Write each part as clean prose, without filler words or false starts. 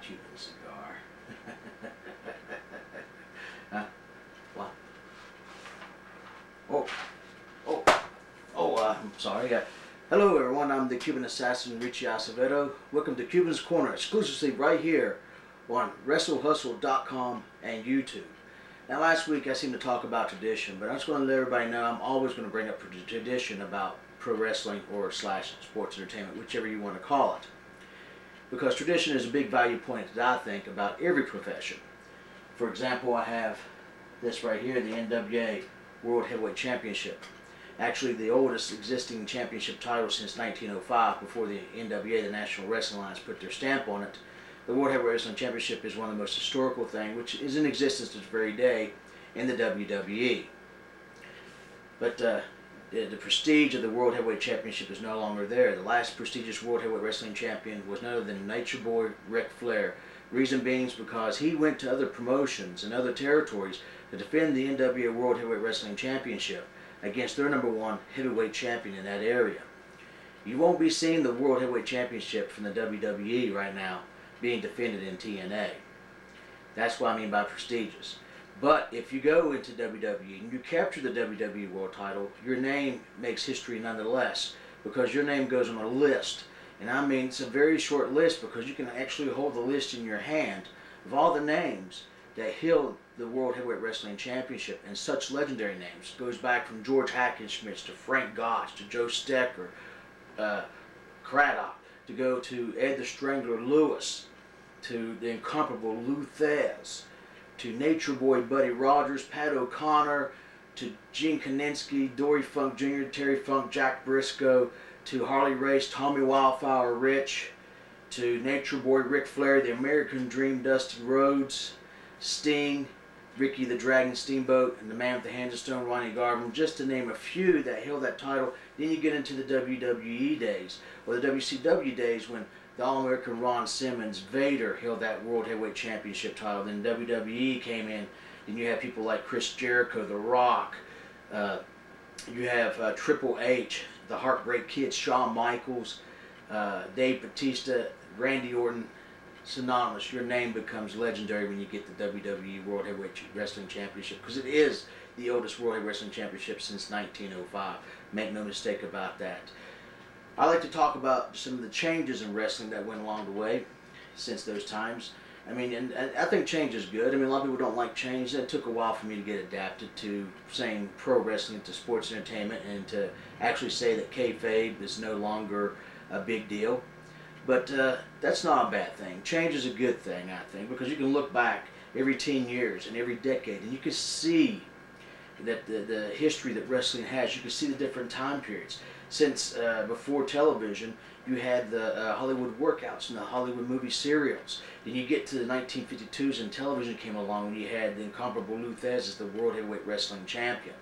Cuban cigar. Huh? What? I'm sorry. Hello everyone, I'm the Cuban Assassin, Richie Acevedo. Welcome to Cuban's Corner, exclusively right here on WrestleHustle.com and YouTube. Now last week I seemed to talk about tradition, but I just want to let everybody know I'm always going to bring up tradition about pro wrestling or slash sports entertainment, whichever you want to call it. Because tradition is a big value point that I think about every profession. For example, I have this right here, the NWA World Heavyweight Championship. Actually the oldest existing championship title since 1905, before the NWA, the National Wrestling Alliance, put their stamp on it. The World Heavyweight Wrestling Championship is one of the most historical things, which is in existence to this very day in the WWE. But the prestige of the World Heavyweight Championship is no longer there. The last prestigious World Heavyweight Wrestling Champion was none other than Nature Boy Ric Flair. Reason being is because he went to other promotions and other territories to defend the NWA World Heavyweight Wrestling Championship against their #1 heavyweight champion in that area. You won't be seeing the World Heavyweight Championship from the WWE right now being defended in TNA. That's what I mean by prestigious. But if you go into WWE and you capture the WWE World title, your name makes history nonetheless, because your name goes on a list. And I mean, it's a very short list, because you can actually hold the list in your hand of all the names that held the World Heavyweight Wrestling Championship, and such legendary names. It goes back from George Hackenschmidt to Frank Gotch to Joe Stecker, Craddock, to go to Ed the Strangler Lewis, to the incomparable Lou Thesz, to Nature Boy Buddy Rogers, Pat O'Connor, to Gene Kaninsky, Dory Funk Jr., Terry Funk, Jack Briscoe, to Harley Race, Tommy Wildflower Rich, to Nature Boy Ric Flair, the American Dream Dusty Rhodes, Sting, Ricky the Dragon Steamboat, and the Man with the Hands of Stone, Ronnie Garvin, just to name a few that held that title. Then you get into the WWE days, or the WCW days, when the All-American Ron Simmons, Vader, held that World Heavyweight Championship title. Then WWE came in, and you have people like Chris Jericho, The Rock, you have Triple H, the Heartbreak Kid, Shawn Michaels, Dave Bautista, Randy Orton. Synonymous. Your name becomes legendary when you get the WWE World Heavyweight Wrestling Championship, because it is the oldest World Heavyweight Wrestling Championship since 1905. Make no mistake about that. I like to talk about some of the changes in wrestling that went along the way since those times. I mean, and I think change is good. I mean, a lot of people don't like change. It took a while for me to get adapted to saying pro wrestling to sports entertainment, and to actually say that kayfabe is no longer a big deal. But that's not a bad thing. Change is a good thing, I think, because you can look back every 10 years and every decade, and you can see that the history that wrestling has. You can see the different time periods. Since before television, you had the Hollywood workouts and the Hollywood movie serials. Then you get to the 1952s, and television came along, and you had the incomparable Lou Thesz as the World Heavyweight Wrestling Champion.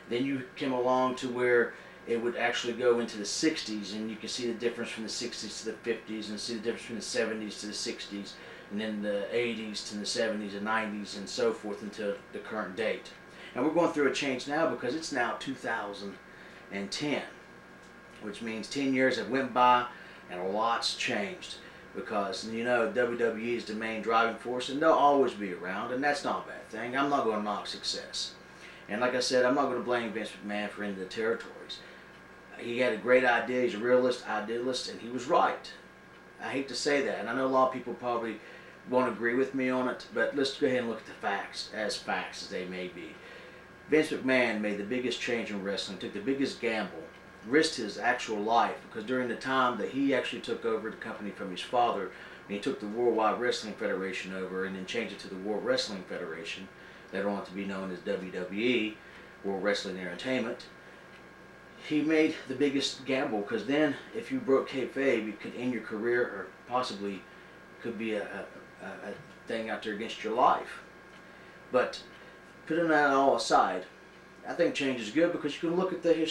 Then you came along to where it would actually go into the 60s, and you can see the difference from the 60s to the 50s, and see the difference from the 70s to the 60s, and then the 80s to the 70s and 90s, and so forth until the current date. And we're going through a change now, because it's now 2010, which means 10 years have went by and a lot's changed, because, you know, WWE is the main driving force, and they'll always be around, and that's not a bad thing. I'm not going to knock success. And like I said, I'm not going to blame Vince McMahon for any of the territories. He had a great idea. He's a realist, idealist, and he was right. I hate to say that, and I know a lot of people probably won't agree with me on it, but let's go ahead and look at the facts as they may be. Vince McMahon made the biggest change in wrestling, took the biggest gamble, risked his actual life, because during the time that he actually took over the company from his father, and he took the Worldwide Wrestling Federation over and then changed it to the World Wrestling Federation, later on to be known as WWE, World Wrestling Entertainment. He made the biggest gamble, because then if you broke kayfabe, it could end your career, or possibly could be a thing out there against your life. But putting that all aside, I think change is good, because you can look at the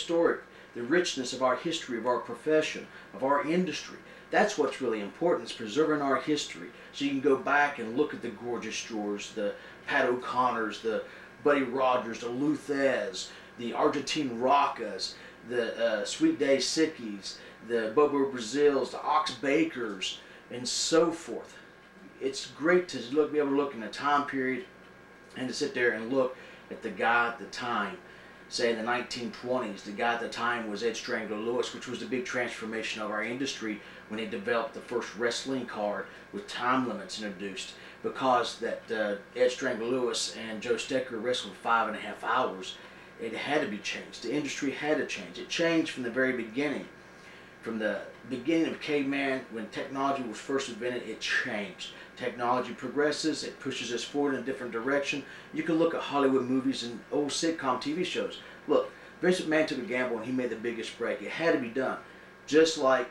richness of our history, of our profession, of our industry. That's what's really important, is preserving our history. So you can go back and look at the Gorgeous George, the Pat O'Connors, the Buddy Rogers, the Lou Thesz, the Argentine Rockas, the Sweet Day Sickies, the Bobo Brazils, the Ox Bakers, and so forth. it's great to be able to look in a time period and to sit there and look at the guy at the time. Say in the 1920s, the guy at the time was Ed Strangler Lewis, which was the big transformation of our industry when they developed the first wrestling card with time limits introduced. Because that Ed Strangler Lewis and Joe Stecher wrestled 5.5 hours, it had to be changed. The industry had to change. It changed from the very beginning. From the beginning of caveman, when technology was first invented, it changed. Technology progresses, it pushes us forward in a different direction. You can look at Hollywood movies and old sitcom TV shows. Look, Vince McMahon took a gamble and he made the biggest break. It had to be done. Just like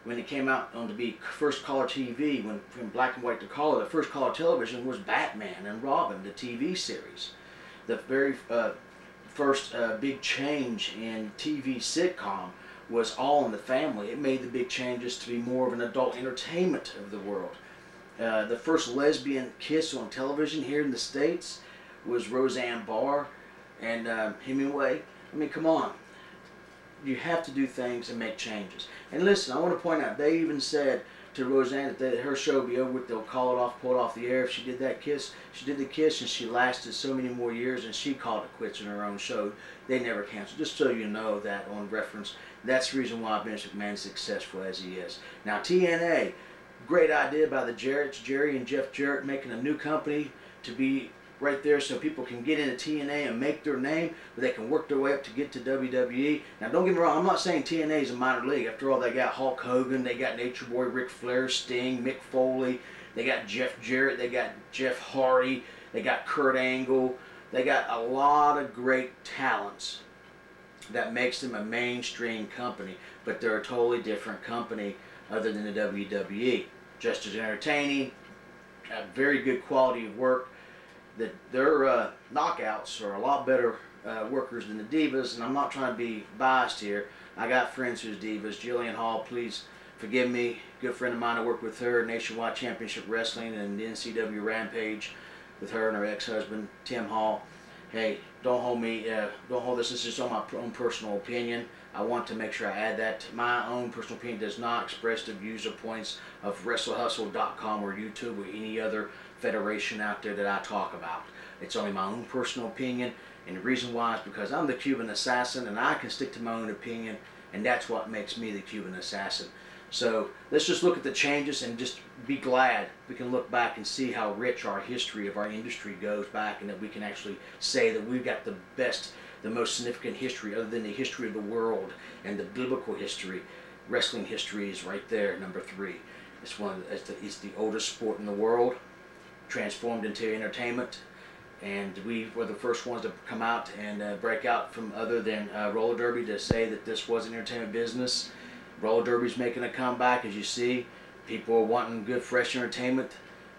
when it came out on to be first color TV, when from black and white to color, the first color television was Batman and Robin, the TV series. The very first big change in TV sitcom was All in the Family. It made the big changes to be more of an adult entertainment of the world. The first lesbian kiss on television here in the States was Roseanne Barr and Hemingway. I mean, come on. You have to do things and make changes. And listen, I want to point out, they even said to Roseanne that her show would be over with, they'll call it off, pull it off the air if she did that kiss. She did the kiss and she lasted so many more years and she called it quits in her own show. They never canceled. Just so you know that on reference, that's the reason why Vince McMahon is successful as he is. Now TNA, great idea by the Jarretts, Jerry and Jeff Jarrett, making a new company to be right there so people can get into TNA and make their name, but they can work their way up to get to WWE. Now don't get me wrong, I'm not saying TNA is a minor league. After all, they got Hulk Hogan, they got Nature Boy, Ric Flair, Sting, Mick Foley, they got Jeff Jarrett, they got Jeff Hardy, they got Kurt Angle. They got a lot of great talents that makes them a mainstream company, but they're a totally different company other than the WWE. Just as entertaining, very good quality of work. Their knockouts are a lot better workers than the Divas, and I'm not trying to be biased here. I got friends who's Divas. Jillian Hall, please forgive me. Good friend of mine, I worked with her, Nationwide Championship Wrestling and the NCW Rampage with her and her ex-husband, Tim Hall. Hey, don't hold me, don't hold this. This is just on my own personal opinion. I want to make sure I add that. My own personal opinion does not express the views or points of WrestleHustle.com or YouTube or any other federation out there that I talk about. It's only my own personal opinion, and the reason why is because I'm the Cuban Assassin and I can stick to my own opinion, and that's what makes me the Cuban Assassin. So let's just look at the changes and just be glad we can look back and see how rich our history of our industry goes back, and that we can actually say that we've got the best, the most significant history other than the history of the world and the biblical history. Wrestling history is right there, number 3. It's the oldest sport in the world, transformed into entertainment, and we were the first ones to come out and break out from other than roller derby to say that this was an entertainment business. Roller derby's making a comeback, as you see. People are wanting good, fresh entertainment,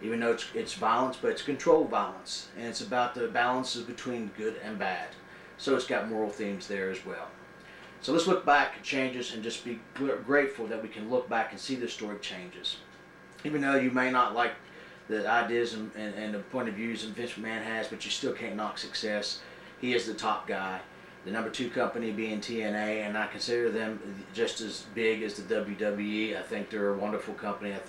even though it's violence, but it's controlled violence, and it's about the balances between good and bad. So it's got moral themes there as well. So let's look back at changes and just be grateful that we can look back and see the story changes. Even though you may not like the ideas and the point of views that Vince McMahon has, but you still can't knock success. He is the top guy. The number 2 company being TNA, and I consider them just as big as the WWE. I think they're a wonderful company. I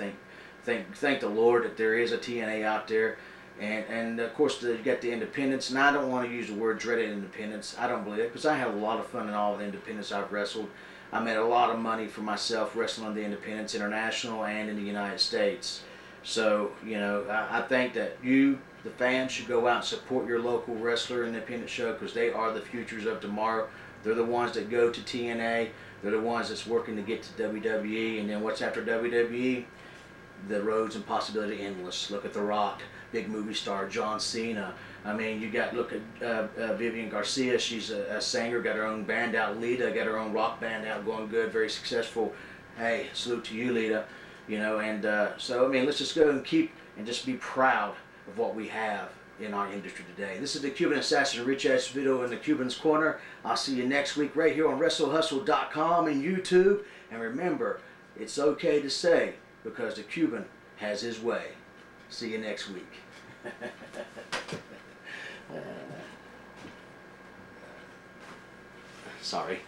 thank the Lord that there is a TNA out there. And of course, you got the independents, and I don't want to use the word dreaded independence. I don't believe it, because I had a lot of fun in all of the independents I've wrestled. I made a lot of money for myself wrestling on the independents, international and in the United States. So, you know, I think that you, the fans, should go out and support your local wrestler independent show, because they are the futures of tomorrow. They're the ones that go to TNA. They're the ones that's working to get to WWE. And then what's after WWE? The roads and possibility endless. Look at The Rock, big movie star, John Cena. I mean, you got, look at Vivian Garcia. She's a singer, got her own band out. Lita got her own rock band out, going good, very successful. Hey, salute to you, Lita. You know, and so, I mean, let's just go and keep and just be proud of what we have in our industry today. This is the Cuban Assassin, Rich Escovedo in the Cuban's Corner. I'll see you next week right here on WrestleHustle.com and YouTube. And remember, it's okay to say, because the Cuban has his way. See you next week. Sorry.